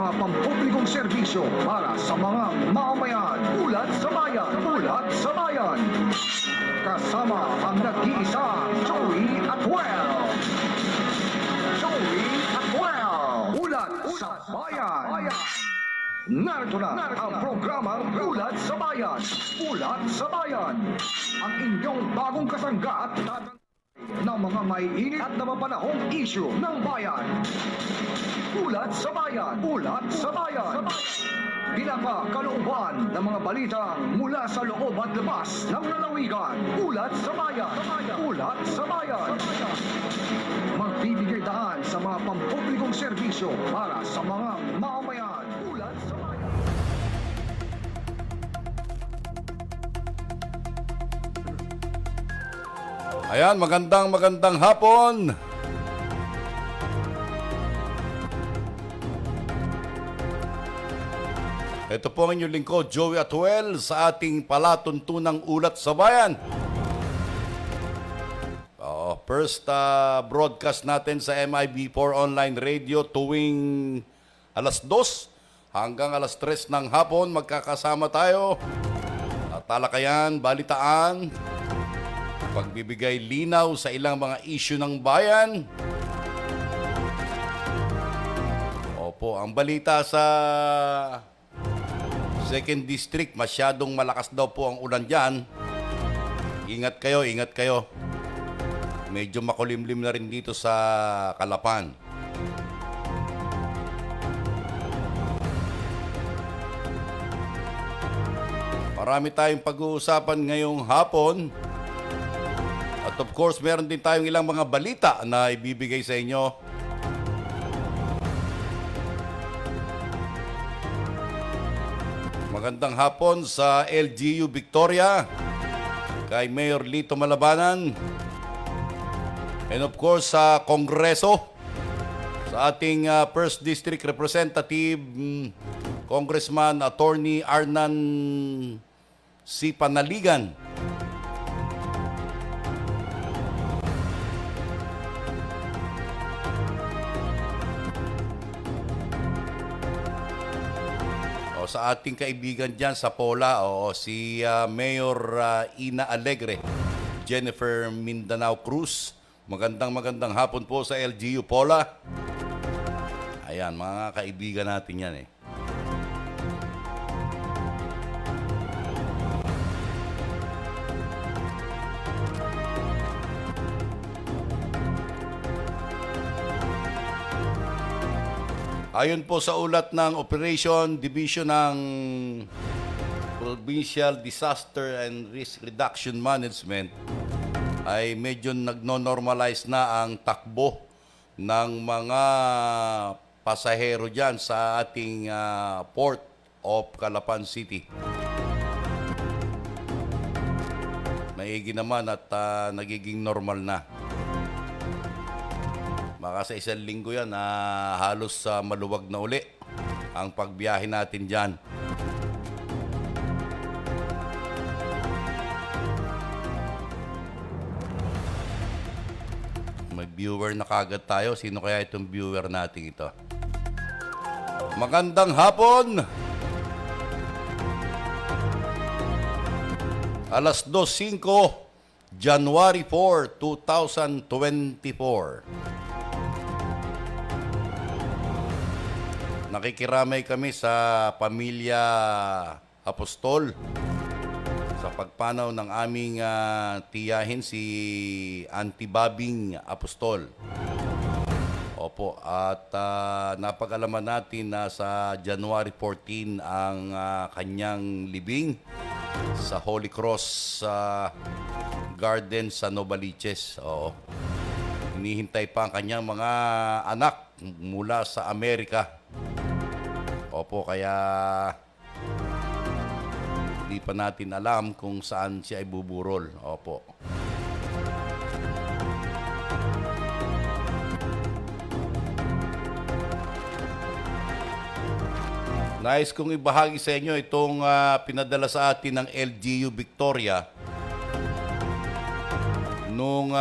mga pampublikong serbisyo para sa mga mamamayan. Ulat sa bayan, ulat sa bayan. Kasama ang nag-iisa, Joey Atuel. Joey Atuel. Ulat sa bayan. Narito na ang programang Ulat sa Bayan. Ulat sa Bayan. Ang inyong bagong kasangga at ng mga may init at napapanahong issue ng bayan. Ulat sa Bayan. Ulat sa Bayan. Pinakakalooban ng mga balitang mula sa loob at labas ng lalawigan. Ulat sa Bayan. Ulat sa Bayan. Magbibigay daan sa mga pampublikong serbisyo para sa mga mamamayan. Ulat sa Bayan. Ayan, magandang hapon. Ito po ang inyong lingkod, Joey Atuel, sa ating palatuntunang Ulat sa Bayan. First broadcast natin sa MIB4 Online Radio tuwing alas 2 hanggang alas 3 ng hapon. Magkakasama tayo. Talakayan, balitaan, pagbibigay linaw sa ilang mga issue ng bayan. Opo, ang balita sa 2nd District, masyadong malakas daw po ang ulan dyan. Ingat kayo, ingat kayo. Medyo makulimlim na rin dito sa Calapan. Marami tayong pag-uusapan ngayong hapon. At of course, meron din tayong ilang mga balita na ibibigay sa inyo. Magandang hapon sa LGU Victoria, kay Mayor Lito Malabanan, and of course sa Kongreso, sa ating 1st District Representative, Congressman Attorney Arnan C. Panaligan. Sa ating kaibigan dyan sa Pola, si Mayor Ina Alegre, Jennifer Mindanao Cruz. Magandang hapon po sa LGU Pola. Ayan, mga kaibigan natin yan eh. Ayon po sa ulat ng Operation Division ng Provincial Disaster and Risk Reduction Management, ay medyo nagno-normalize na ang takbo ng mga pasahero dyan sa ating Port of Calapan City. Maigi naman at nagiging normal na. Baka sa isang linggo yan, halos maluwag na uli ang pagbiyahe natin dyan. May viewer na kagad tayo. Sino kaya itong viewer natin ito? Magandang hapon! Alas 2:05, January 4, 2024. Nakikiramay kami sa pamilya Apostol sa pagpanaw ng aming tiyahin, si Auntie Babing Apostol. Opo, at napag-alaman natin na sa January 14 ang kanyang libing sa Holy Cross Garden sa Novaliches. Oo. Hinihintay pa ang kanyang mga anak mula sa Amerika. Opo, kaya hindi pa natin alam kung saan siya ibuburol. Opo. Nais kong ibahagi sa inyo itong pinadala sa atin ng LGU Victoria noong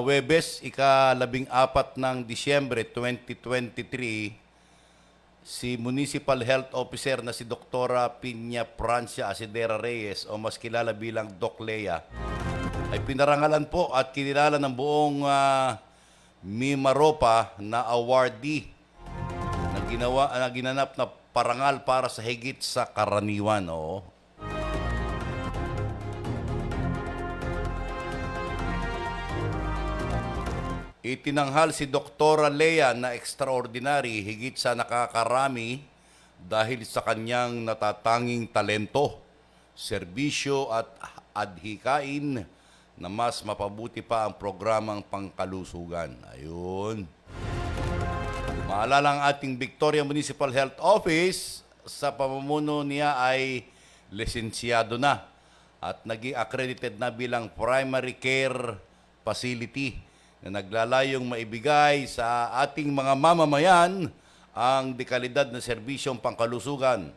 Huwebes, ika-14 ng Disyembre 2023. si Municipal Health Officer na si Doktora Piña Francia Asidera Reyes o mas kilala bilang Doc Lea ay pinarangalan po at kinilala ng buong Mimaropa na awardee na ginanap na parangal para sa higit sa karaniwan. Oo. Itinanghal si Doktora Lea na extraordinary higit sa nakakarami dahil sa kanyang natatanging talento, serbisyo at adhikain na mas mapabuti pa ang programang pangkalusugan. Ayun. Maalala ang ating Victoria Municipal Health Office, sa pamumuno niya ay lisensyado na at naging accredited na bilang primary care facility na naglalayong maibigay sa ating mga mamamayan ang dekalidad na serbisyong pangkalusugan.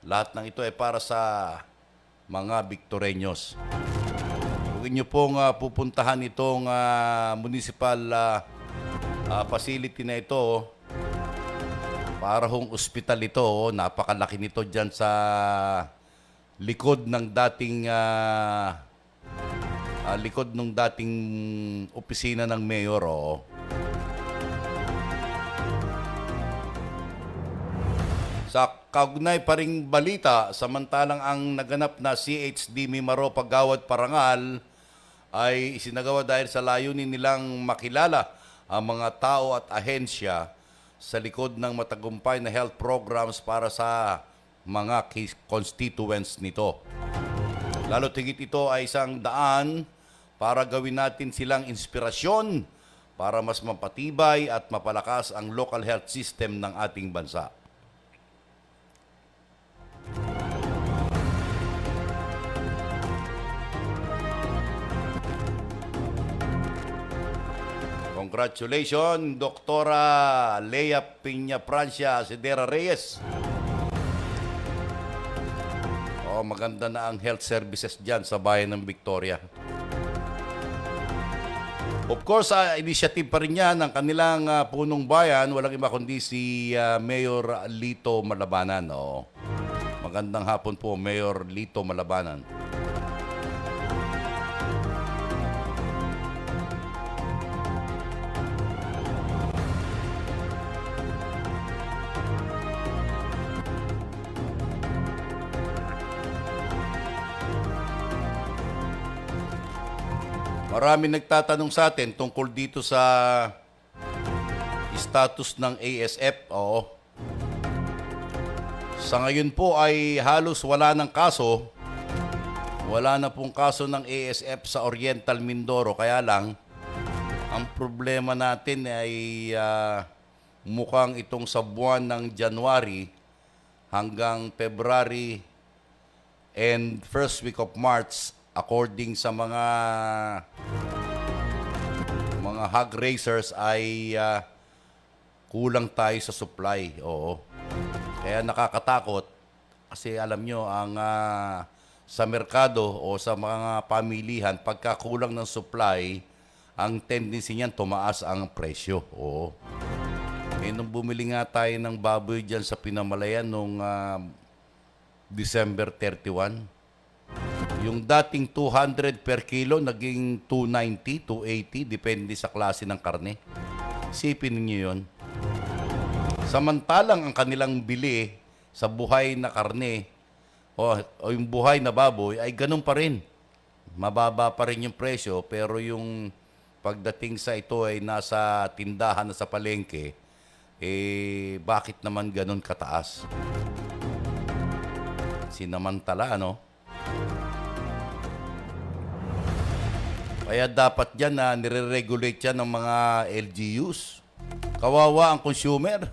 Lahat ng ito ay para sa mga Victoreños. Huwag niyo pong pupuntahan itong municipal facility na ito. Para hong ospital ito. Napakalaki nito dyan sa likod ng dating opisina ng mayor. Oh. Sa kaugnay pa ring balita, samantalang ang naganap na CHD Mimaropa Gawad Parangal ay isinagawa dahil sa layunin nilang makilala ang mga tao at ahensya sa likod ng matagumpay na health programs para sa mga constituents nito. Lalo tigit ito ay isang daan para gawin natin silang inspirasyon para mas mapatibay at mapalakas ang local health system ng ating bansa. Congratulations, Doktora Lea Piña Francia Asidera Reyes. Maganda na ang health services dyan sa bayan ng Victoria. Of course, initiative pa rin yan ng kanilang punong bayan. Walang iba kundi si Mayor Lito Malabanan. Magandang hapon po, Mayor Lito Malabanan. Marami nagtatanong sa atin tungkol dito sa status ng ASF. Sa ngayon po ay halos wala ng kaso. Wala na pong kaso ng ASF sa Oriental Mindoro. Kaya lang, ang problema natin ay mukhang itong sa buwan ng January hanggang February and first week of March, according sa mga hog raisers ay kulang tayo sa supply. Oo. Kaya nakakatakot kasi alam nyo ang sa merkado o sa mga pamilihan pagka kulang ng supply, ang tendency niyan tumaas ang presyo. Oo. Nung bumili nga tayo ng baboy dyan sa Pinamalayan nung December 31, yung dating 200 per kilo, naging 290, 280, depende sa klase ng karne. Isipin niyo yun. Samantalang ang kanilang bili sa buhay na karne o yung buhay na baboy ay ganun pa rin. Mababa pa rin yung presyo, pero yung pagdating sa ito ay nasa tindahan na sa palengke, bakit naman ganun kataas? Sinamantala, ano? Kaya dapat dyan na nire-regulate yan ng mga LGUs. Kawawa ang consumer.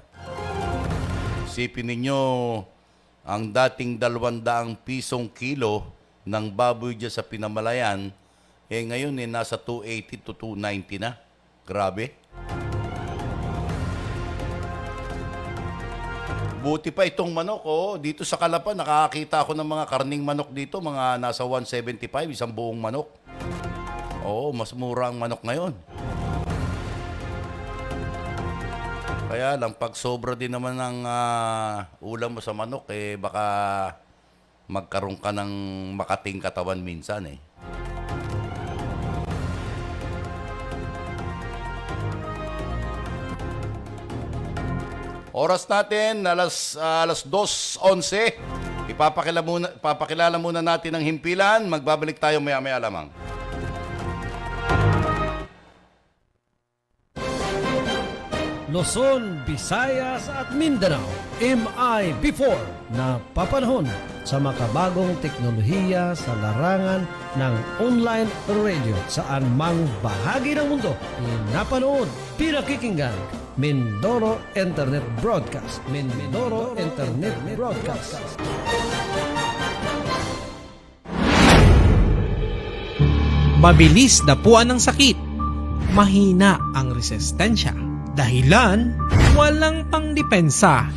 Isipin ninyo, ang dating 200 pisong kilo ng baboy dyan sa Pinamalayan, ngayon nasa 280 to 290 na. Grabe. Buti pa itong manok, dito sa Calapan, nakakita ako ng mga karning manok dito, mga nasa 175, isang buong manok. Mas mura ang manok ngayon. Kaya lang, pag sobra din naman ng ulam mo sa manok, baka magkaroon ka ng makating katawan minsan eh. Oras natin, alas 2:11. Ipapakilala muna natin ang himpilan. Magbabalik tayo maya-maya lamang. Luzon, Visayas at Mindanao, MI-B4 na papanahon sa makabagong teknolohiya sa larangan ng online radio saan mang bahagi ng mundo pinapanood, pinakikinggan. Mindoro Internet Broadcast. Mindoro Internet Broadcast. Mabilis dapuan ng sakit. Mahina ang resistensya. Dahilan, walang pangdepensa.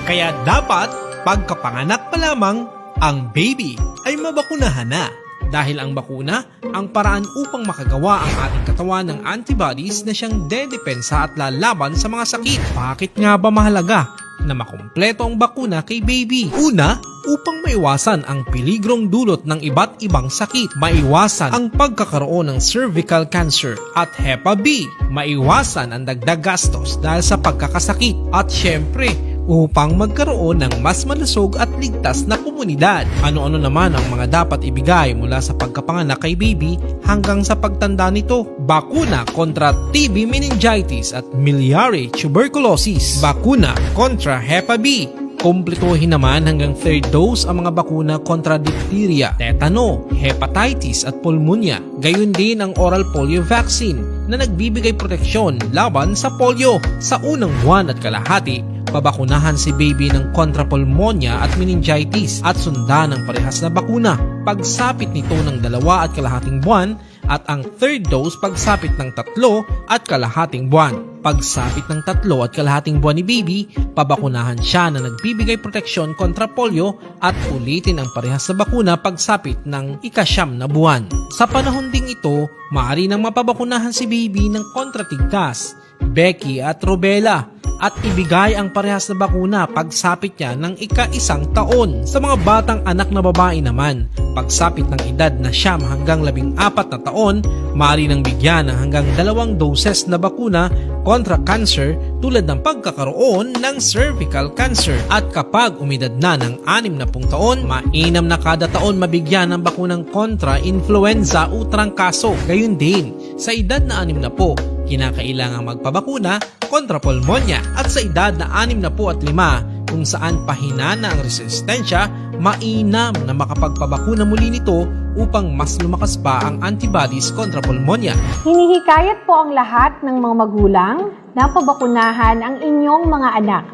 Kaya dapat, pagkapanganak pa lamang, ang baby ay mabakunahan na. Dahil ang bakuna, ang paraan upang makagawa ang ating katawan ng antibodies na siyang dedepensa at lalaban sa mga sakit. Bakit nga ba mahalaga na makumpleto ang bakuna kay baby? Una, upang maiwasan ang peligrong dulot ng iba't ibang sakit. Maiwasan ang pagkakaroon ng cervical cancer at Hepa B. Maiwasan ang dagdag gastos dahil sa pagkakasakit. At syempre, upang magkaroon ng mas malusog at ligtas na komunidad. Ano-ano naman ang mga dapat ibigay mula sa pagkapanganak kay baby hanggang sa pagtanda nito? Bakuna kontra TB meningitis at miliary tuberculosis. Bakuna kontra Hepa B. Kumpletuhin naman hanggang 3rd dose ang mga bakuna kontra diphtheria, tetano, hepatitis at pulmonya. Gayon din ang oral polio vaccine na nagbibigay proteksyon laban sa polio. Sa unang buwan at kalahati, pabakunahan si baby ng kontra pulmonya at meningitis at sundan ng parehas na bakuna. Pagsapit nito ng 2.5 buwan at ang 3rd dose pagsapit ng 3.5 buwan. Pagsapit ng 3.5 buwan ni baby, pabakunahan siya na nagbibigay proteksyon kontra polio at ulitin ang parehas na bakuna pagsapit ng 9 na buwan. Sa panahon ding ito, maaari nang mapabakunahan si baby ng kontra tigtas, Becky at rubella at ibigay ang parehas na bakuna pagsapit niya ng 1 taon. Sa mga batang anak na babae naman, pagsapit ng edad na 9 hanggang 14 na taon, maaari nang bigyan ng hanggang 2 doses na bakuna kontra cancer tulad ng pagkakaroon ng cervical cancer. At kapag umidad na ng 60 taon, mainam na kada taon mabigyan ng bakunang kontra influenza o trangkaso. Gayon din, sa edad na 60, kinakailangang magpabakuna kontra pulmonya at sa edad na 65 kung saan pahina na ang resistensya, mainam na makapagpabakuna muli nito upang mas lumakas pa ang antibodies kontra pulmonya. Hinihikayat po ang lahat ng mga magulang na pabakunahan ang inyong mga anak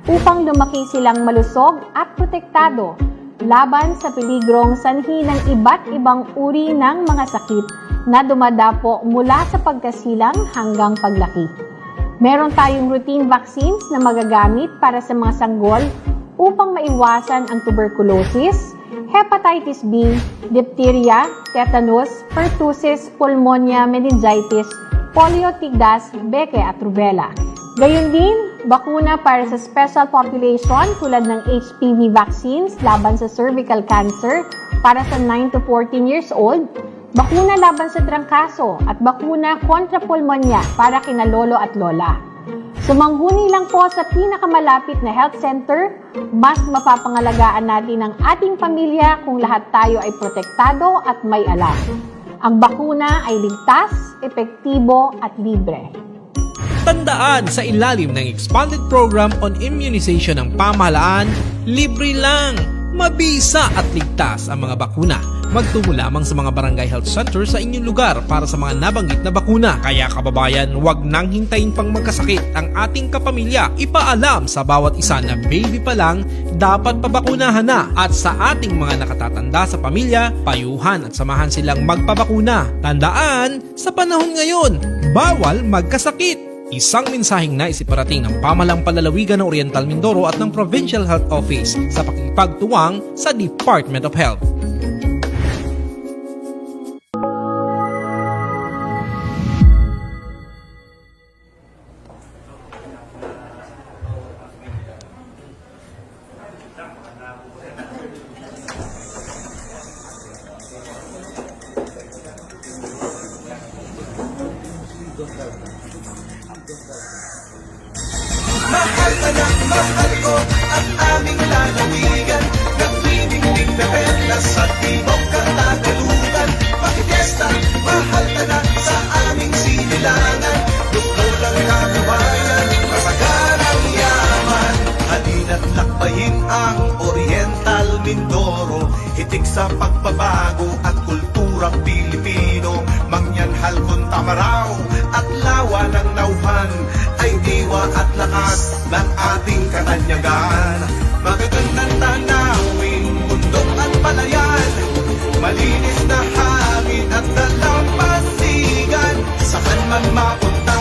upang lumaki silang malusog at protektado laban sa peligrong sanhi ng iba't ibang uri ng mga sakit na dumadapo mula sa pagkasilang hanggang paglaki. Meron tayong routine vaccines na magagamit para sa mga sanggol upang maiwasan ang tuberculosis, hepatitis B, diphtheria, tetanus, pertussis, pulmonya, meningitis, polio, tigdas, beke at rubella. Gayon din, bakuna para sa special population tulad ng HPV vaccines laban sa cervical cancer para sa 9 to 14 years old, bakuna laban sa trangkaso at bakuna kontra pulmonya para kina lolo at lola. Sumangguni lang po sa pinakamalapit na health center, mas mapapangalagaan natin ang ating pamilya kung lahat tayo ay protektado at may alam. Ang bakuna ay ligtas, epektibo at libre. Tandaan, sa ilalim ng Expanded Program on Immunization ng pamahalaan, libre lang, mabisa at ligtas ang mga bakuna. Magtungo lamang sa mga barangay health center sa inyong lugar para sa mga nabanggit na bakuna. Kaya kababayan, huwag nang hintayin pang magkasakit ang ating kapamilya. Ipaalam sa bawat isa na baby pa lang, dapat pabakunahan na. At sa ating mga nakatatanda sa pamilya, payuhan at samahan silang magpabakuna. Tandaan, sa panahon ngayon, bawal magkasakit. Isang mensaheng naisiparating ng Pamahalang Palalawigan ng Oriental Mindoro at ng Provincial Health Office sa pakikipagtuwang sa Department of Health. mahal ko ang aming lalawigan. Nagpinigpig na perlas sa timog katagalugan. Pakifiesta, mahal ka na sa aming sinilangan. Gusto lang kababayan, kasagarang yaman. Halina't lakbayin ang Oriental Mindoro. Hitik sa pagbabago at kulturang Pilipino. Mangyanhal kung tamaraw at lawa ng nauhan ay diwa at lakas ng ating katanyagan. Magagandang tanawin, bundok at palayan, malinis na hangin at dalampasigan. Saan man mapunta,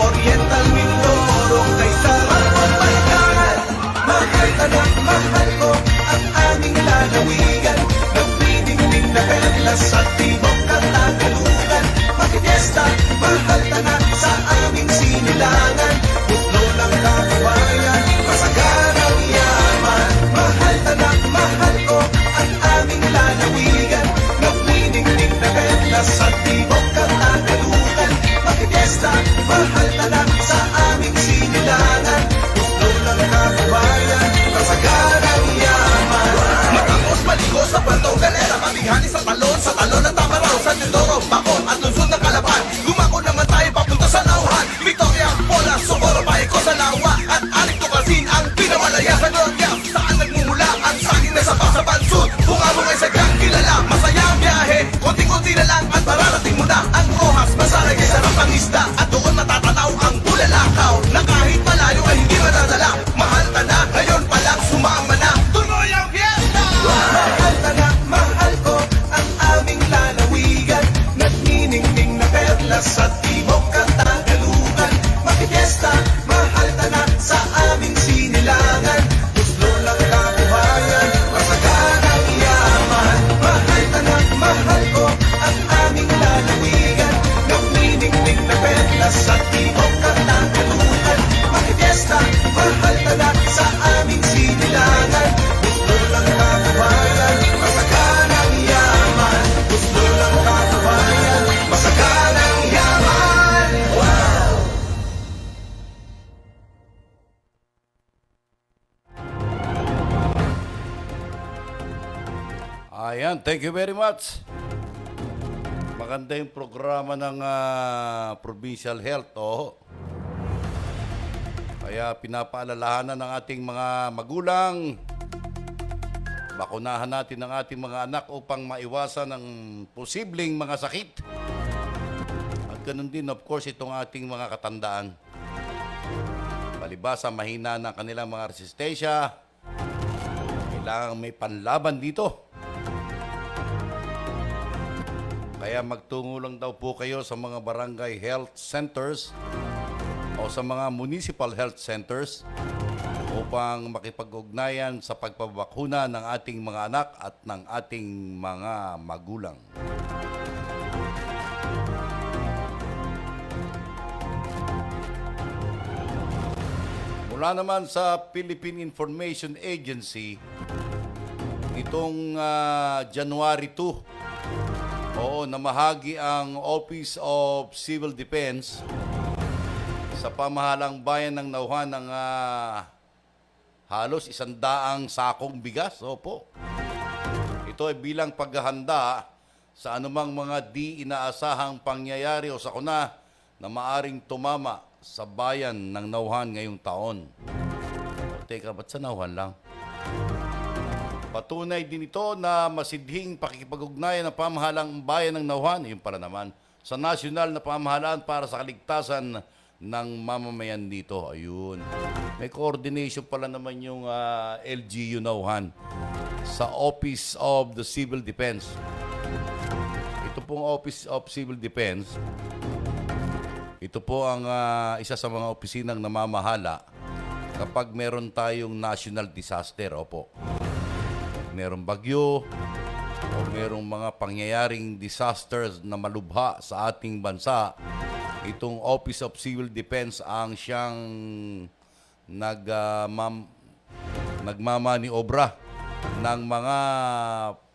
Oriental Mindoro kay sarap magbalikan. Mahal ka na, mahal ko ang aming lalawigan. Nagpinigpig na perlas sa timog katagalugan. Pakifiesta, mahal ka na sa aming sinilangan. Gusto ng kababayan, kasagarang yaman. Mahal ka na, mahal ko ang aming lalawigan. Nagpinigpig na perlas sa timog katagalugan. Pakifiesta, mahal ka na sa aming sinilangan. Gusto ng kababayan, kasagarang yaman. Matapos maligo sa Puerto Galera, mabighani sa talon at tamaraw, sa Mindoro, Bacor at lungsod ng Calapan. Lumako naman tayo papunta sa Nauhan, Victoria, Pola, Socorro, Paiko, Salawa at Aling Tucasin ang pinawalaya sa Gloria. Saan nagmumula ang saging na sapa sa Bansud? Bungabong ay sagang kilala, masaya ang biyahe. Konting-konti na lang at mararating mo na ang Rojas, Masarag ay sarap ang isda. At doon matatanaw ang bulalakaw na kahit malayo ay hindi madadala. Mahal ka na, ngayon pa lang sumama na. Tuloy ang fiesta! Mahal ka na, mahal ko ang aming lalawigan. Nagniningning na perlas sa timog katagalugan. Makifiesta, mahal ka na sa aming sinilangan. Gusto lang kabuhayan, kasagarang yaman. Mahal ka na, mahal ko ang aming lalawigan. Nagniningning na perlas sa timog katagalugan. Makifiesta, mahal ka na sa aming sinilangan. Gusto lang kabuhayan, kasagarang yaman. Gusto lang kabuhayan, kasagarang yaman. Wow! Ayan, thank you very much. Maganda yung programa ng Provincial Health. Oh. Kaya pinapaalalahanan ng ating mga magulang, bakunahan natin ang ating mga anak upang maiwasan ang posibleng mga sakit. At ganun din, of course, itong ating mga katandaan. Palibasa, mahina na kanilang mga resistensya. Kailangan may panlaban dito. Kaya magtungo lang daw po kayo sa mga barangay health centers o sa mga municipal health centers upang makipag-ugnayan sa pagpapabakuna ng ating mga anak at ng ating mga magulang. Mula naman sa Philippine Information Agency, itong January 2, namahagi ang Office of Civil Defense sa pamahalang bayan ng Nauhan ng halos 100 sakong bigas. Opo. Ito ay bilang paghahanda sa anumang mga di inaasahang pangyayari o sakuna na maaring tumama sa bayan ng Nauhan ngayong taon. Teka, ba't sa Nauhan lang? Patunay din ito na masidhing pakikipag-ugnayan ng pamahalang bayan ng Nauhan, yun pala naman, sa nasyonal na pamahalaan para sa kaligtasan ng mamamayan dito. Ayun. May coordination pala naman yung LGU Nauhan sa Office of the Civil Defense. Ito pong Office of Civil Defense, ito po ang isa sa mga opisinang namamahala kapag meron tayong national disaster. Opo. Merong bagyo o merong mga pangyayaring disasters na malubha sa ating bansa, itong Office of Civil Defense ang siyang nagmamaniobra ng mga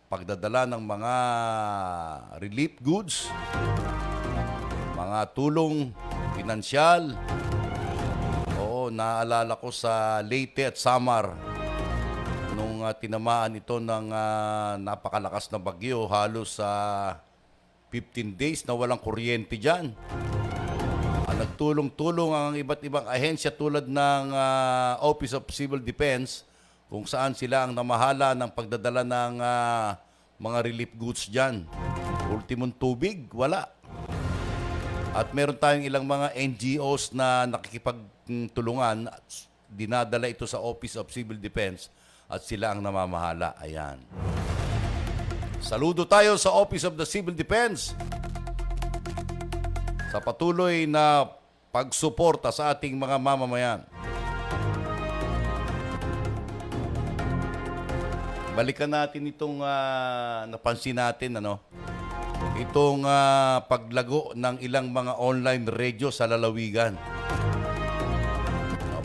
pagdadala ng mga relief goods, mga tulong pinansyal, naalala ko sa Leyte at Samar nung tinamaan ito ng napakalakas na bagyo, halos sa 15 days na walang kuryente dyan. Nagtulong-tulong ang iba't ibang ahensya tulad ng Office of Civil Defense kung saan sila ang namahala ng pagdadala ng mga relief goods dyan. Ultimong tubig, wala. At meron tayong ilang mga NGOs na nakikipagtulungan, dinadala ito sa Office of Civil Defense at sila ang namamahala. Ayan. Saludo tayo sa Office of the Civil Defense sa patuloy na pagsuporta sa ating mga mamamayan. Balikan natin itong napansin natin, itong paglago ng ilang mga online radio sa lalawigan.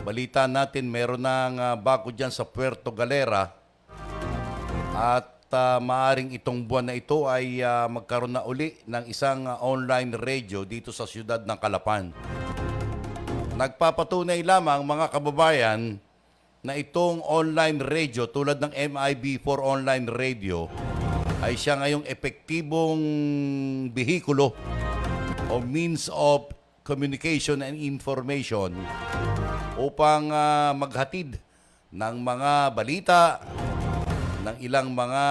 Balita natin, meron ng bako dyan sa Puerto Galera at maaring itong buwan na ito ay magkaroon na uli ng isang online radio dito sa siyudad ng Calapan. Nagpapatunay lamang mga kababayan na itong online radio tulad ng MIB4 online radio ay siya ngayong epektibong bihikulo o means of communication and information upang maghatid ng mga balita, ng ilang mga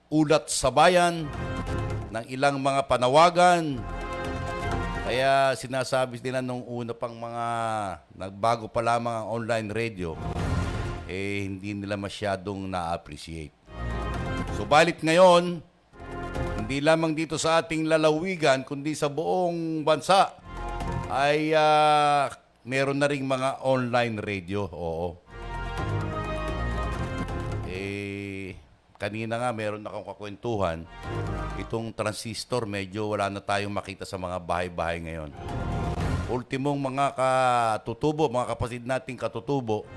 ulat sa bayan, ng ilang mga panawagan. Kaya sinasabi nila nung una pang mga nagbago pa lamang ang online radio, hindi nila masyadong na-appreciate. Subalit ngayon, hindi lamang dito sa ating lalawigan, kundi sa buong bansa, ay meron na ring mga online radio. Oo. Kanina nga meron akong kakwentuhan, itong transistor medyo wala na tayong makita sa mga bahay-bahay ngayon. Ultimong mga katutubo, mga kapatid nating katutubo,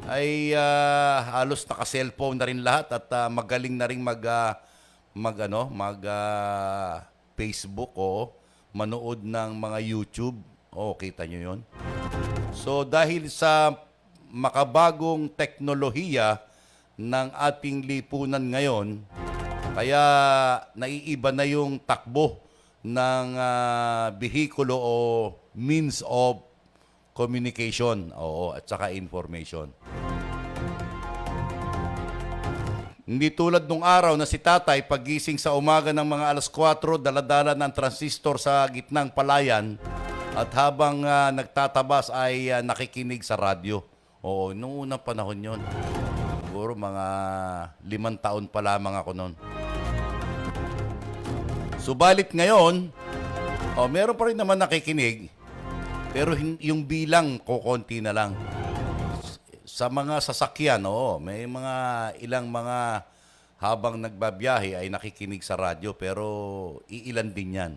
ay halos naka-cellphone na rin lahat at magaling na rin Facebook o manood ng mga YouTube. Kita nyo yun. So dahil sa makabagong teknolohiya ng ating lipunan ngayon, kaya naiiba na yung takbo ng bihikulo o means of communication at saka information. Hindi tulad nung araw na si tatay paggising sa umaga ng mga alas 4, daladala ng transistor sa gitnang palayan at habang nagtatabas ay nakikinig sa radyo. Noong unang panahon yon. Siguro mga 5 taon pa lamang ako noon. Subalit ngayon, meron pa rin naman nakikinig, pero yung bilang kukonti na lang. Sa mga sasakyan, may ilang mga habang nagbabiyahe ay nakikinig sa radyo, pero iilan din yan.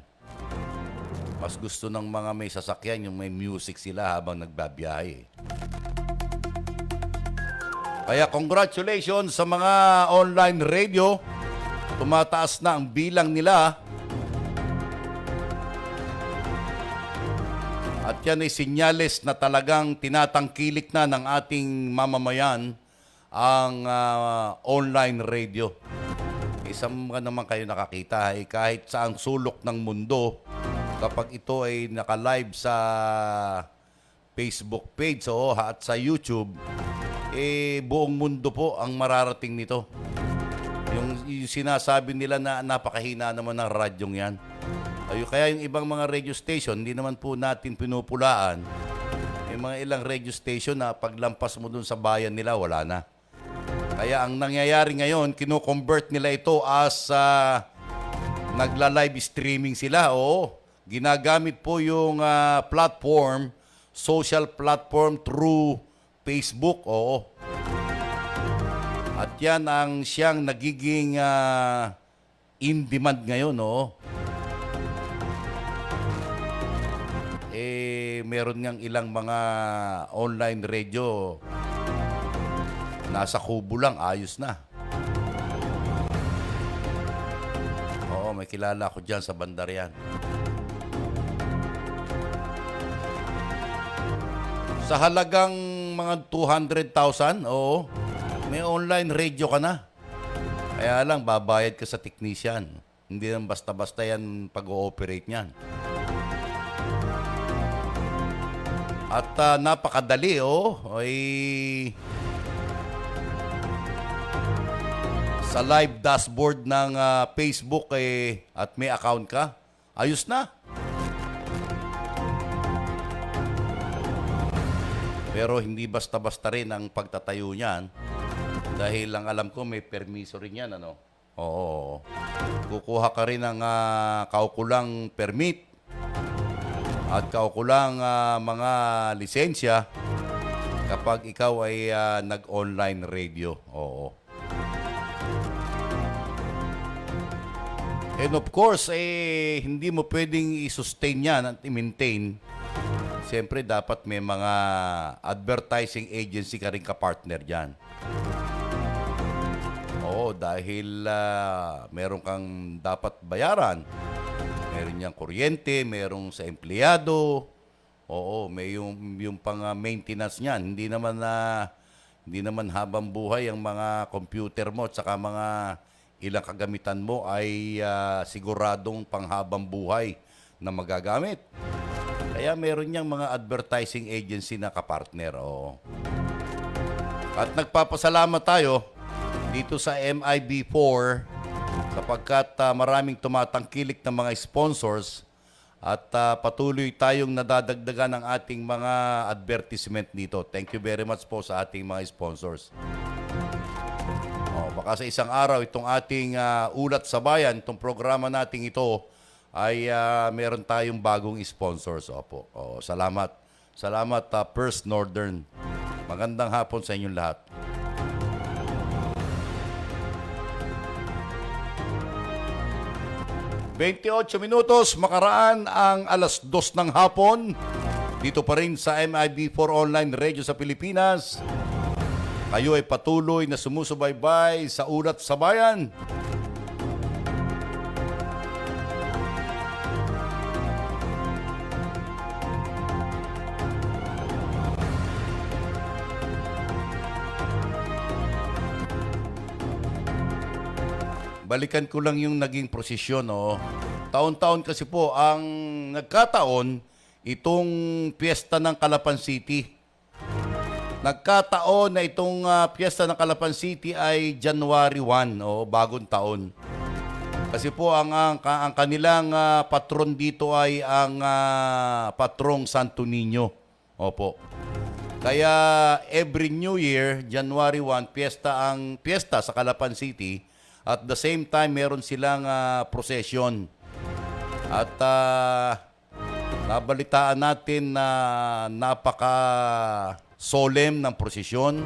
Mas gusto ng mga may sasakyan yung may music sila habang nagbabiyahe. Kaya congratulations sa mga online radio. Tumataas na ang bilang nila. At yan ay sinyales na talagang tinatangkilik na ng ating mamamayan ang online radio. Isang naman kayo nakakita, kahit saang sulok ng mundo, kapag ito ay naka-live sa Facebook page at sa YouTube, buong mundo po ang mararating nito. Yung sinasabi nila na napakahina naman ng radyong yan. Kaya yung ibang mga radio station, hindi naman po natin pinupulaan. Yung mga ilang radio station na paglampas mo dun sa bayan nila, wala na. Kaya ang nangyayari ngayon, kino-convert nila ito as nagla-live streaming sila. Ginagamit po yung platform, social platform through Facebook. At yan ang siyang nagiging in demand ngayon. Meron ngang ilang mga online radio nasa kubo lang, ayos na. May kilala ko dyan sa Bandarian. Sa halagang mga 200,000, oo, may online radio ka na. Kaya lang, babayad ka sa technician. Hindi lang basta-basta yan pag-ooperate niyan. At napakadali, ay sa live dashboard ng Facebook at may account ka, ayos na. Pero hindi basta-basta rin ang pagtatayo niyan. Dahil lang alam ko may permiso rin yan, ano? Oo. Kukuha ka rin ng kaukulang permit at kaukulang mga lisensya kapag ikaw ay nag-online radio. Oo. And of course, hindi mo pwedeng i-sustain yan at i-maintain. Siyempre, dapat may mga advertising agency ka rin ka-partner dyan. Oo, dahil meron kang dapat bayaran. Meron niyang kuryente, meron sa empleyado. Oo, may yung pang maintenance niyan. Hindi naman habang buhay ang mga computer mo at saka mga ilang kagamitan mo ay siguradong panghabang buhay na magagamit. Kaya meron niyang mga advertising agency na kapartner. Oo. At nagpapasalamat tayo dito sa MIB4 sapagkat maraming tumatangkilik ng mga sponsors at patuloy tayong nadadagdagan ng ating mga advertisement dito. Thank you very much po sa ating mga sponsors. Baka sa isang araw itong ating Ulat sa Bayan, itong programa nating ito, ay meron tayong bagong sponsors. Opo. Salamat. Salamat, First Northern. Magandang hapon sa inyong lahat. ...28 minutos, makaraan ang 2:00 ng hapon. Dito pa rin sa MIB4 Online Radio sa Pilipinas. Kayo ay patuloy na sumusubaybay sa Ulat sa Bayan. Balikan ko lang yung naging prosesyon. Taon-taon kasi po ang nagkataon itong piyesta ng Calapan City. Nagkataon na itong piyesta ng Calapan City ay January 1 o bagong taon. Kasi po ang kanilang patron dito ay ang patrong Santo Niño. Opo. Kaya every New Year, January 1, piyesta sa Calapan City. At the same time, meron silang procession. At nabalitaan natin na napaka-solemn ng prosesyon.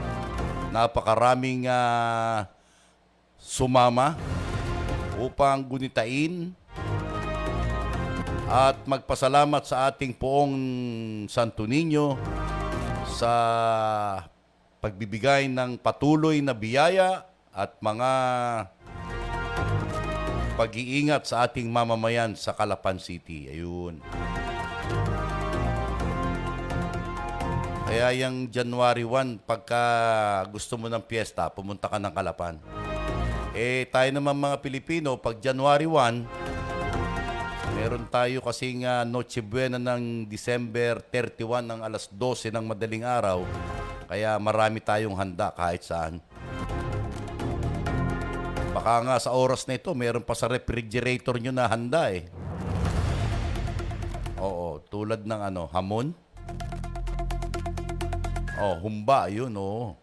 Napakaraming sumama upang gunitain at magpasalamat sa ating poong Santo Niño sa pagbibigay ng patuloy na biyaya at mga pag-iingat sa ating mamamayan sa Calapan City. Ayun. Kaya yung January 1, pagka gusto mo ng piyesta, pumunta ka ng Calapan. Tayo naman mga Pilipino, pag January 1, meron tayo kasing Noche Buena ng December 31 ng 12:00 ng madaling araw. Kaya marami tayong handa kahit saan. Baka nga sa oras na ito, meron pa sa refrigerator nyo na handa eh. Oo, tulad ng hamon. Humba, yun, oo.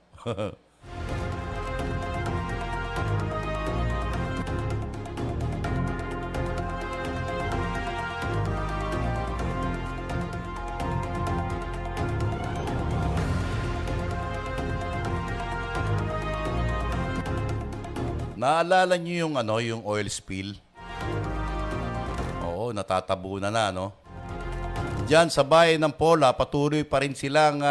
Naalala niyo yung oil spill? Oo, natatabunan na, no? Diyan sa bayan ng Pola, patuloy pa rin silang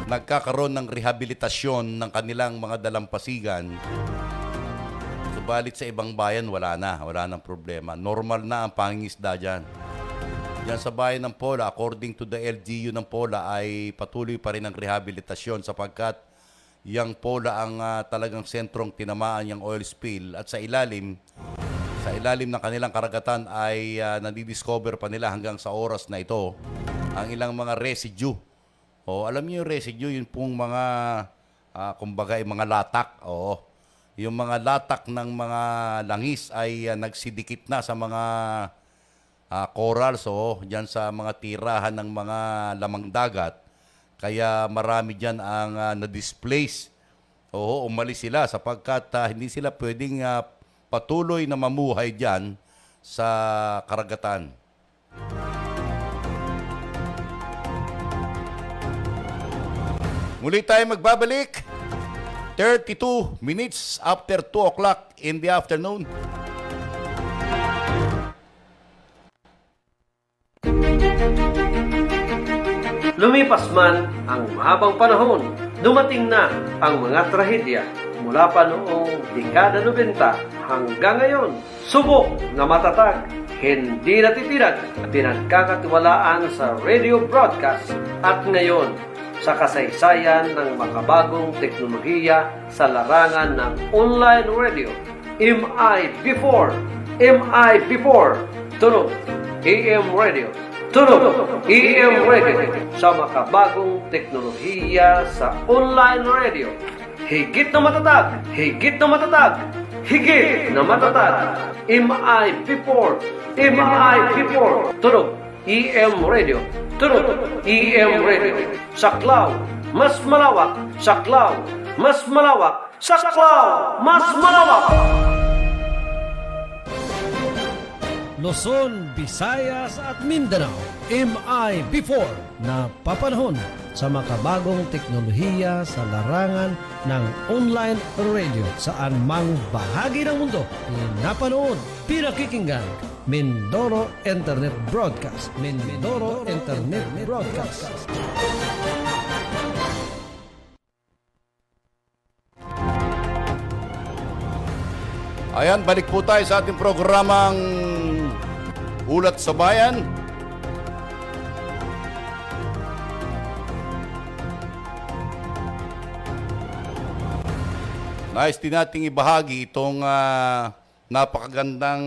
nagkakaroon ng rehabilitasyon ng kanilang mga dalampasigan. Subalit sa ibang bayan, wala nang problema. Normal na ang pangingisda dyan. yan sa bayan ng Pola, according to the LGU ng Pola, ay patuloy pa rin ang rehabilitasyon sapagkat yang Pola ang talagang sentrong tinamaan yung oil spill at sa ilalim ng kanilang karagatan ay nadidiscover pa nila hanggang sa oras na ito ang ilang mga residue. O, alam niyo yung residue, yun pong mga, kumbaga, mga latak. Oo. Yung mga latak ng mga langis ay nagsidikit na sa mga corals, dyan sa mga tirahan ng mga lamang dagat. Kaya marami dyan ang na-displace. Oo, umalis sila sapagkat hindi sila pwedeng patuloy na mamuhay dyan sa karagatan. Muli tayo magbabalik. 32 minutes after 2 o'clock in the afternoon. Lumipas man ang mahabang panahon, dumating na ang mga trahedya mula pa noong dekada 90 hanggang ngayon. Subok na matatag, hindi natitirag, pinagkakatiwalaan sa radio broadcast at ngayon sa kasaysayan ng makabagong teknolohiya sa larangan ng online radio. MI-B4, tunog AM radio, tunog AM radio sa makabagong teknolohiya sa online radio. Higit na matatag, higit na matatag, higit na matatag. MI-B4, tunog AM radio, tunog AM radio. Sa cloud, mas malawak. Sa cloud, mas malawak. Sa cloud, mas malawak. Luzon, Visayas at Mindanao, MI-B4 na papanahon sa makabagong teknolohiya sa larangan ng online radio saan mang bahagi ng mundo pinapanood, pinakikinggan. Mindoro Internet Broadcast. Mindoro Internet Broadcast. Ayan, balik po tayo sa ating programang Ulat sa Bayan. Nais din nating ibahagi itong napakagandang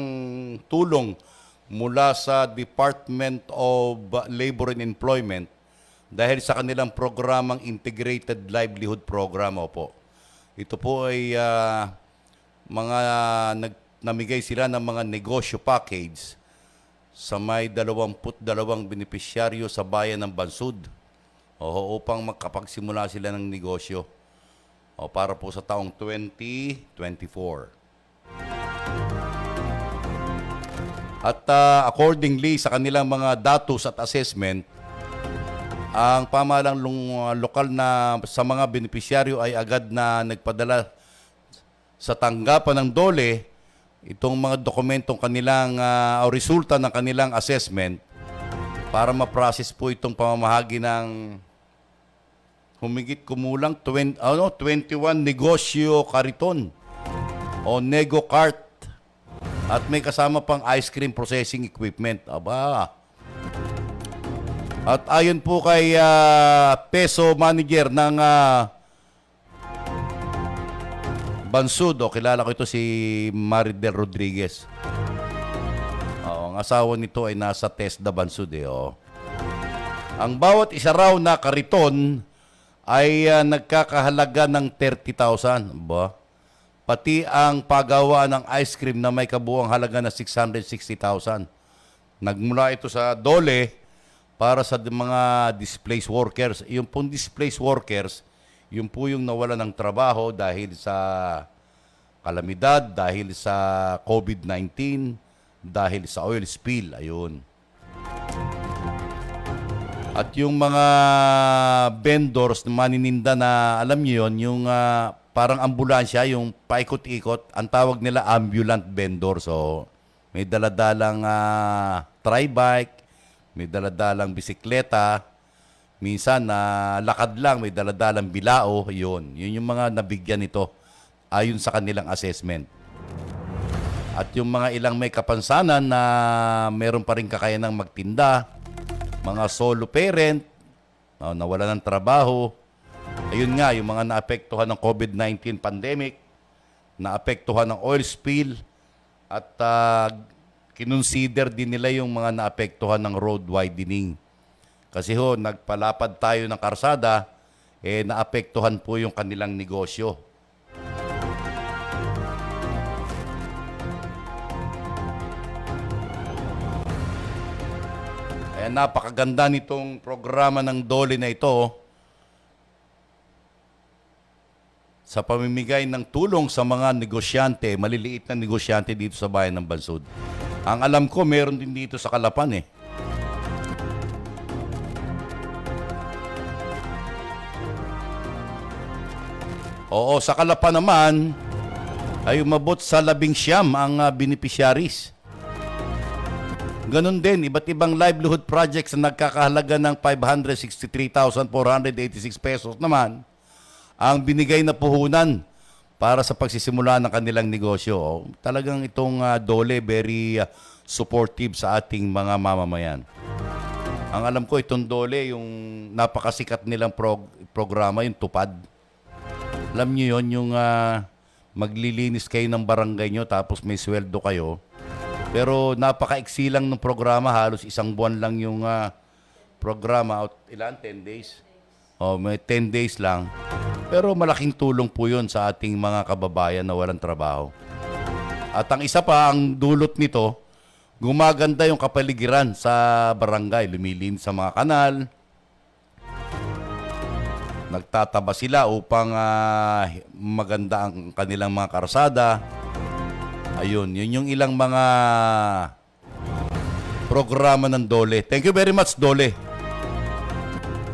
tulong mula sa Department of Labor and Employment dahil sa kanilang programang Integrated Livelihood Program. Opo. Ito po ay namigay sila ng mga negosyo package sa may 22 benepisyaryo sa bayan ng Bansud upang makapagsimula sila ng negosyo para po sa taong 2024. At accordingly sa kanilang mga datos at assessment, ang pamahalang lokal na sa mga benepisyaryo ay agad na nagpadala sa tanggapan ng DOLE itong mga dokumentong kanilang o resulta ng kanilang assessment para ma-process po itong pamamahagi ng humigit kumulang 21 negosyo kariton o nego cart at may kasama pang ice cream processing equipment. Aba. At ayon po kay Peso Manager ng Bansud, kilala ko ito si Maridel Rodriguez. Ang asawa nito ay nasa TESDA Bansud. Ang bawat isa raw na kariton ay nagkakahalaga ng 30,000. Ba? Pati ang paggawa ng ice cream na may kabuang halaga na 660,000. Nagmula ito sa DOLE para sa mga displaced workers. Yung pong displaced workers, yung po yung nawala ng trabaho dahil sa kalamidad, dahil sa COVID-19, dahil sa oil spill. Ayun. At yung mga vendors na manininda na, alam niyo yun, yung parang ambulansya, yung paikot-ikot, ang tawag nila ambulant vendor. So, may daladalang tri-bike, may daladalang bisikleta, minsan lakad lang, may daladalang bilao, yun. Yun yung mga nabigyan nito ayon sa kanilang assessment. At yung mga ilang may kapansanan na meron pa rin kakayanang magtinda, mga solo parent, nawala ng trabaho. Ayun nga, yung mga naapektuhan ng COVID-19 pandemic, naapektuhan ng oil spill, at kinonsider din nila yung mga naapektuhan ng road widening. Kasi nagpalapad tayo ng karsada, naapektuhan po yung kanilang negosyo. Napakaganda nitong programa ng DOLE na ito sa pamimigay ng tulong sa mga negosyante, maliliit na negosyante dito sa bayan ng Bansud. Ang alam ko, meron din dito sa Calapan Oo, sa Calapan naman ay umabot sa 19 ang beneficiaries. Ganon din, iba't ibang livelihood projects na nagkakahalaga ng 563,486 pesos naman ang binigay na puhunan para sa pagsisimula ng kanilang negosyo. Talagang itong DOLE very supportive sa ating mga mamamayan. Ang alam ko, itong DOLE, yung napakasikat nilang programa, yung TUPAD. Alam nyo yun, yung maglilinis kayo ng barangay nyo tapos may sweldo kayo. Pero napaka-iksi lang ng programa, halos 1 buwan lang yung programa. Ilan? 10 days? May 10 days lang. Pero malaking tulong po yun sa ating mga kababayan na walang trabaho. At ang isa pa, ang dulot nito, gumaganda yung kapaligiran sa barangay. Lumilin sa mga kanal. Nagtataba sila upang maganda ang kanilang mga karsada. Ayun, yun yung ilang mga programa ng DOLE. Thank you very much, DOLE.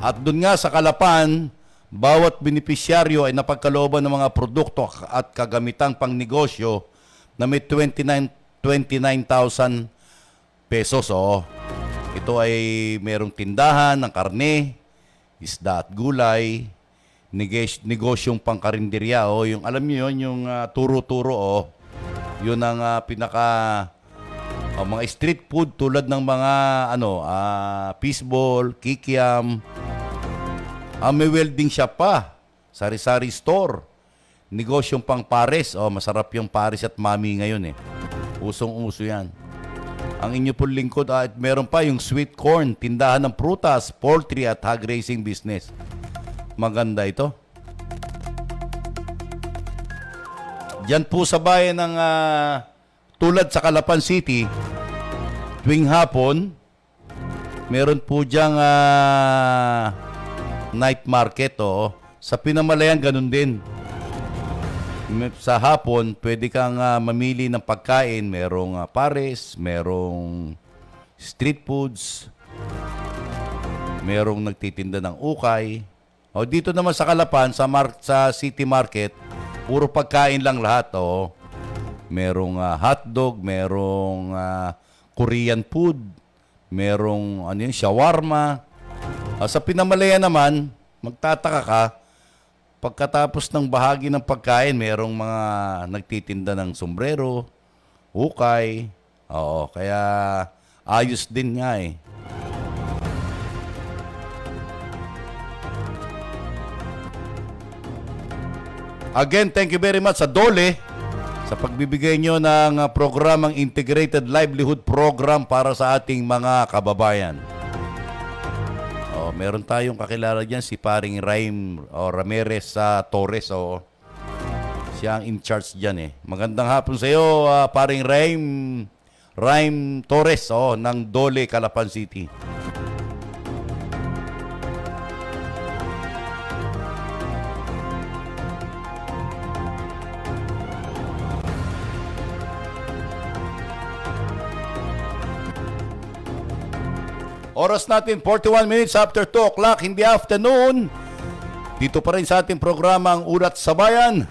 At dun nga sa Calapan, bawat benepisyaryo ay napagkalooban ng mga produkto at kagamitang pangnegosyo na may 29,000 pesos. Ito ay merong tindahan ng karne, isda at gulay, negosyong pangkarinderya. Yung alam niyo yun, yung turo-turo. Yun ang mga street food tulad ng mga fishball, kikiam. May welding shop pa, sari-sari store, negosyong pang pares. Masarap yung pares at mami ngayon Usong-uso yan. Ang inyo pong lingkod at meron pa yung sweet corn, tindahan ng prutas, poultry at hog raising business. Maganda ito. Diyan po sa bayan ng tulad sa Calapan City, tuwing hapon, meron po diyang night market. Sa Pinamalayan, ganun din. Sa hapon, pwede kang mamili ng pagkain. Merong pares, merong street foods, merong nagtitinda ng ukay. Dito naman sa Calapan, sa City Market, puro pagkain lang lahat. Merong hotdog, merong Korean food, merong shawarma. Sa Pinamalayan naman, magtataka ka, pagkatapos ng bahagi ng pagkain, merong mga nagtitinda ng sombrero, ukay. Kaya ayos din nga Again, thank you very much sa DOLE sa pagbibigay nyo ng programang Integrated Livelihood Program para sa ating mga kababayan. Meron tayong kakilala dyan, si paring Raim Ramirez Torres. Siya ang in charge dyan Magandang hapon sa iyo, paring Raim Torres ng DOLE Calapan City. Oras natin, 41 minutes after 2 o'clock in the afternoon. Dito pa rin sa ating programang Ulat sa Bayan.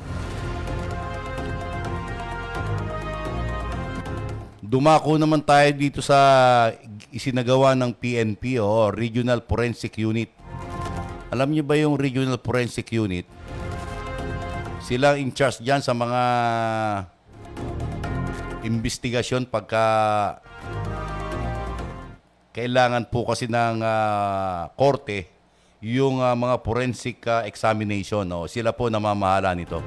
Dumako naman tayo dito sa isinagawa ng PNP, Regional Forensic Unit. Alam niyo ba yung Regional Forensic Unit? Sila in charge dyan sa mga investigasyon pagka kailangan po kasi ng korte yung mga forensic examination. No? Sila po namamahala nito.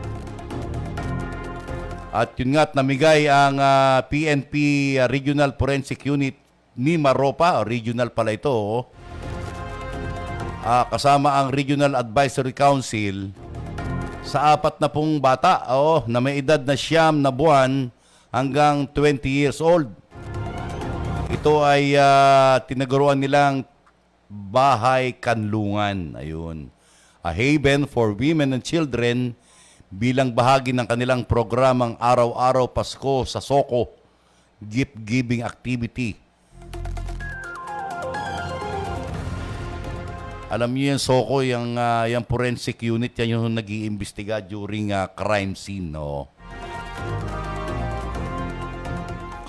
At yun nga't namigay ang PNP Regional Forensic Unit ni Maropa, regional pala ito, kasama ang Regional Advisory Council sa 40 bata na may edad na 9 na buwan hanggang 20 years old. Ito ay tinaguruan nilang bahay kanlungan. Ayun. A haven for women and children bilang bahagi ng kanilang programang Araw-Araw Pasko sa Soko gift-giving activity. Alam niyo yung Soko, yung forensic unit, yan yung nag-iimbestiga during crime scene. No?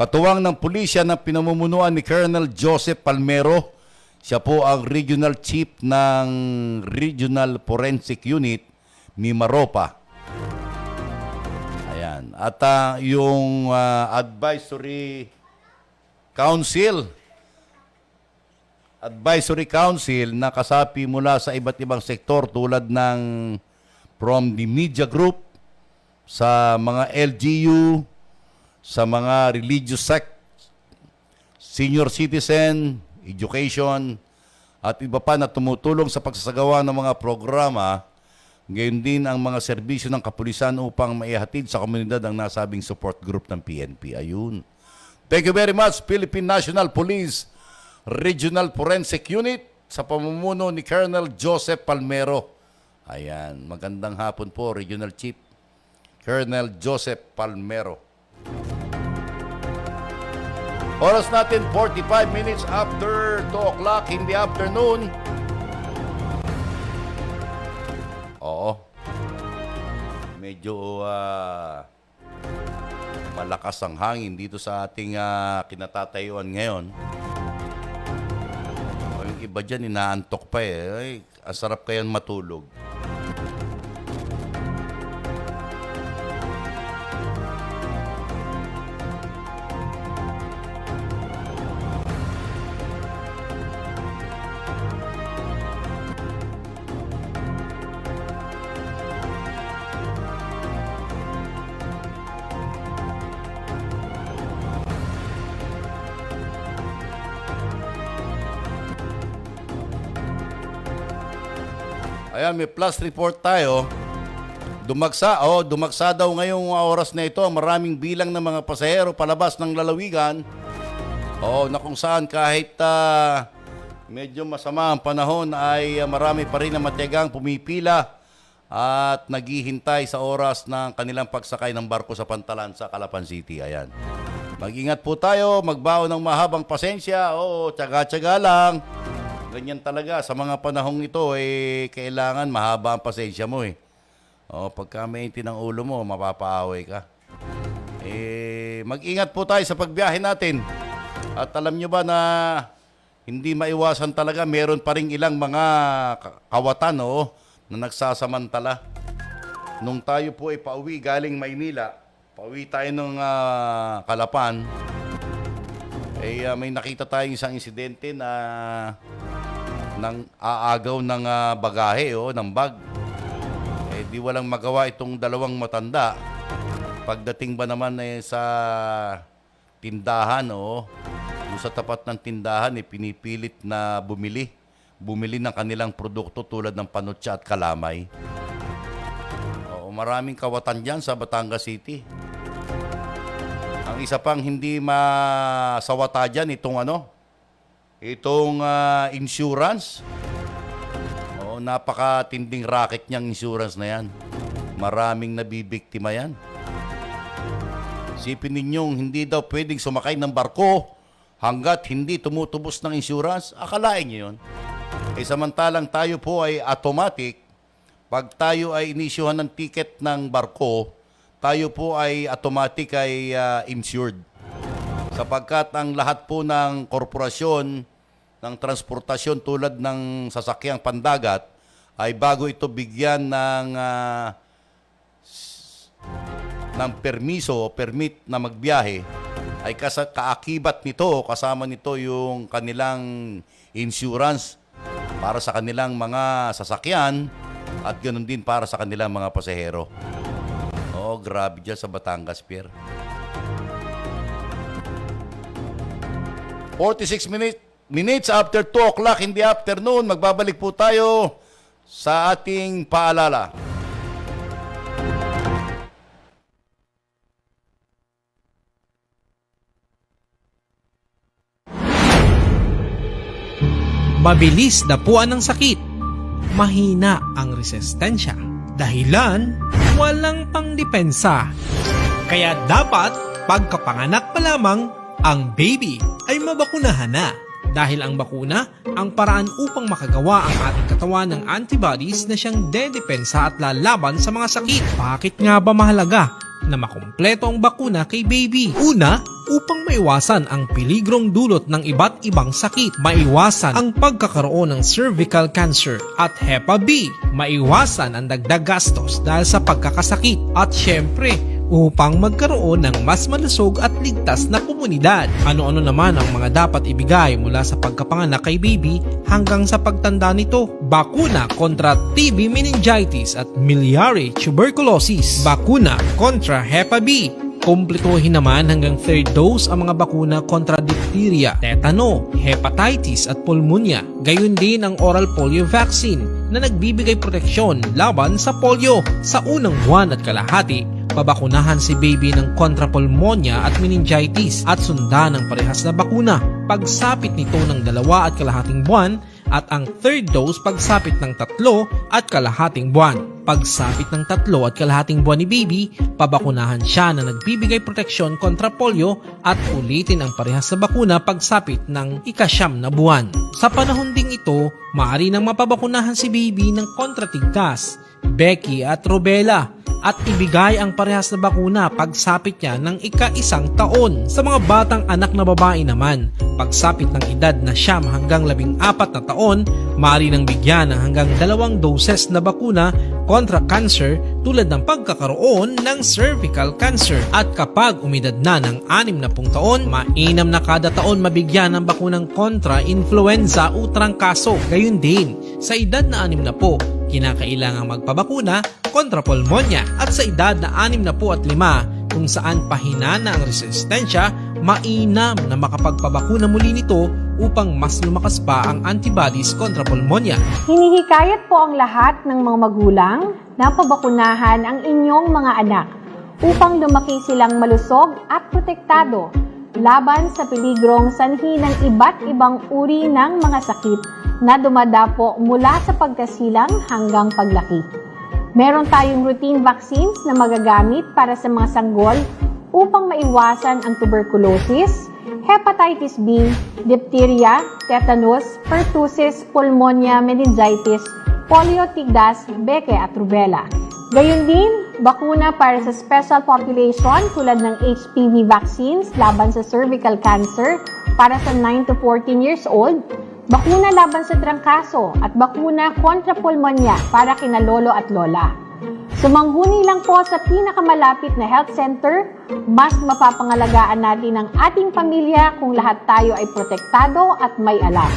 Katuwang ng pulisya na pinamumunuan ni Colonel Joseph Palmero, siya po ang Regional Chief ng Regional Forensic Unit ni Maropa. Ayan. At yung Advisory Council na kasapi mula sa iba't ibang sektor tulad ng from the media group, sa mga LGU, sa mga religious sect, senior citizen, education, at iba pa na tumutulong sa pagsasagawa ng mga programa, gayon din ang mga serbisyo ng kapulisan upang maihatid sa komunidad ang nasabing support group ng PNP. Ayun. Thank you very much, Philippine National Police Regional Forensic Unit sa pamumuno ni Colonel Joseph Palmero. Ayan, magandang hapon po, Regional Chief Colonel Joseph Palmero. Oras natin 45 minutes after 2 o'clock in the afternoon. Oo. Medyo malakas ang hangin dito sa ating kinatatayuan ngayon. Yung iba dyan, inaantok pa eh. Ay, ang sarap kayan matulog. Ayan, may plus report tayo. Dumagsa daw ngayong oras na ito maraming bilang ng mga pasahero palabas ng lalawigan. Na kung saan kahit medyo masama ang panahon ay marami pa rin na matiyagang pumipila at naghihintay sa oras ng kanilang pagsakay ng barko sa Pantalan sa Calapan City. Ayan. Mag-ingat po tayo, magbaon ng mahabang pasensya. Tiyaga-tiyaga lang. Ganyan talaga, sa mga panahong ito, kailangan mahaba ang pasensya mo pagka maintin ang ulo mo, mapapaaway ka. Mag-ingat po tayo sa pagbiyahe natin. At alam nyo ba na hindi maiwasan talaga, meron pa rin ilang mga kawatan na nagsasamantala. Nung tayo po ay pauwi galing Maynila, pauwi tayo ng Calapan, may nakita tayong isang insidente na nang aagaw ng bagahe ng bag. Di walang magawa itong dalawang matanda. Pagdating ba naman sa tindahan sa tapat ng tindahan pinipilit na bumili ng kanilang produkto tulad ng panutsa at kalamay. Maraming kawatan dyan sa Batangas City. Ang isa pang hindi masawata dyan itong insurance. Napakatinding racket niyang insurance na yan. Maraming nabibiktima yan. Isipin ninyong hindi daw pwedeng sumakay ng barko hanggat hindi tumutubos ng insurance. Akalain niyo yun. Samantalang tayo po ay automatic. Pag tayo ay inisyuhan ng ticket ng barko, tayo po ay automatic ay insured. Sapagkat ang lahat po ng korporasyon ng transportasyon tulad ng sasakyang pandagat ay bago ito bigyan ng permit na magbiyahe, ay kaakibat nito, kasama nito yung kanilang insurance para sa kanilang mga sasakyan at ganoon din para sa kanilang mga pasahero. Oh, grabe dyan sa Batangas, Pierre. 46 minutes after 2 o'clock in the afternoon, magbabalik po tayo sa ating paalala. Mabilis dapuan ng sakit. Mahina ang resistensya. Dahilan, walang pangdepensa. Kaya dapat, pagkapanganak pa lamang, ang baby ay mabakunahan na. Dahil ang bakuna, ang paraan upang makagawa ang ating katawan ng antibodies na siyang dedepensa at lalaban sa mga sakit. Bakit nga ba mahalaga na makumpleto ang bakuna kay baby? Una, upang maiwasan ang peligrong dulot ng iba't ibang sakit. Maiwasan ang pagkakaroon ng cervical cancer at Hepa B. Maiwasan ang dagdag gastos dahil sa pagkakasakit. At syempre, upang magkaroon ng mas malusog at ligtas na komunidad. Ano-ano naman ang mga dapat ibigay mula sa pagkapanganak kay baby hanggang sa pagtanda nito? Bakuna kontra TB meningitis at miliary tuberculosis. Bakuna kontra Hepa B. Kumpletuhin naman hanggang 3rd dose ang mga bakuna kontra diphtheria, tetano, hepatitis at pulmonya. Gayon din ang oral polio vaccine na nagbibigay proteksyon laban sa polio. Sa unang buwan at kalahati, pabakunahan si baby ng kontra pulmonya at meningitis at sundan ng parehas na bakuna. Pagsapit nito ng 2.5 buwan at ang 3rd dose pagsapit ng 3.5 buwan. Pagsapit ng 3.5 buwan ni baby, pabakunahan siya na nagbibigay proteksyon kontra polio at ulitin ang parehas na bakuna pagsapit ng 9 na buwan. Sa panahon ding ito, maaari nang mapabakunahan si baby ng kontra tigtas, Becky at rubella at ibigay ang parehas na bakuna pagsapit niya ng 1 taon. Sa mga batang anak na babae naman, pagsapit ng edad na 9 hanggang 14 na taon, maaari nang bigyan ng hanggang 2 doses na bakuna kontra cancer tulad ng pagkakaroon ng cervical cancer. At kapag umidad na ng 60 taon, mainam na kada taon mabigyan ng bakunang kontra influenza o trangkaso. Gayun din, sa edad na 60, kinakailangang magpabakuna kontra pulmonya at sa edad na 65 kung saan pahina na ang resistensya, mainam na makapagpabakuna muli nito upang mas lumakas pa ang antibodies kontra pulmonya. Hinihikayat po ang lahat ng mga magulang na pabakunahan ang inyong mga anak upang lumaki silang malusog at protektado laban sa peligrong sanhi ng iba't ibang uri ng mga sakit na dumadapo mula sa pagkasilang hanggang paglaki. Meron tayong routine vaccines na magagamit para sa mga sanggol upang maiwasan ang tuberculosis, hepatitis B, diphtheria, tetanus, pertussis, pulmonya, meningitis, polio, tigdas, beke at rubella. Gayon din, bakuna para sa special population tulad ng HPV vaccines laban sa cervical cancer para sa 9 to 14 years old, bakuna laban sa trangkaso at bakuna kontra pulmonya para kina lolo at lola. Sumangguni lang po sa pinakamalapit na health center, mas mapapangalagaan natin ang ating pamilya kung lahat tayo ay protektado at may alam.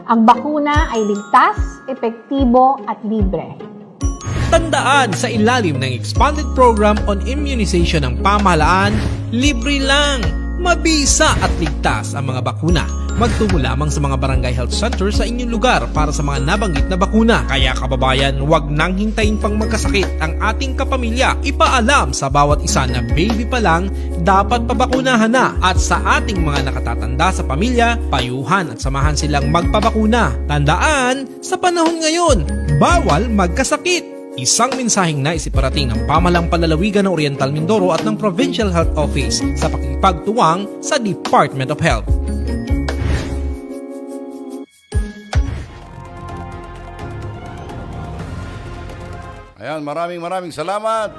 Ang bakuna ay ligtas, epektibo at libre. Tandaan, sa ilalim ng Expanded Program on Immunization ng pamahalaan, libre lang, mabisa at ligtas ang mga bakuna. Magtungo lamang sa mga barangay health center sa inyong lugar para sa mga nabanggit na bakuna. Kaya kababayan, huwag nang hintayin pang magkasakit ang ating kapamilya. Ipaalam sa bawat isa na baby pa lang, dapat pabakunahan na. At sa ating mga nakatatanda sa pamilya, payuhan at samahan silang magpabakuna. Tandaan, sa panahon ngayon, bawal magkasakit. Isang mensaheng nais iparating ng Pamahalang Panlalawigan ng Oriental Mindoro at ng Provincial Health Office sa pakikipagtuwang sa Department of Health. Ayan, maraming salamat.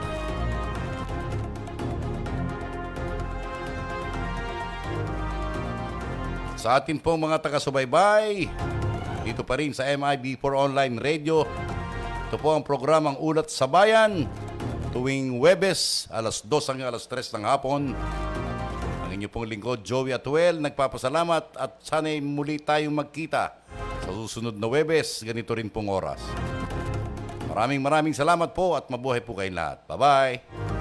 Sa atin pong mga taga-subaybay, dito pa rin sa MIB4 Online Radio. Ito po ang programang Ulat sa Bayan, tuwing Huwebes, alas 2 hanggang alas 3 ng hapon. Ang Ang inyo pong lingkod, Joey Atuel, nagpapasalamat at sana'y muli tayong magkita sa susunod na Webes, ganito rin pong oras. Maraming salamat po at mabuhay po kayong lahat. Bye-bye!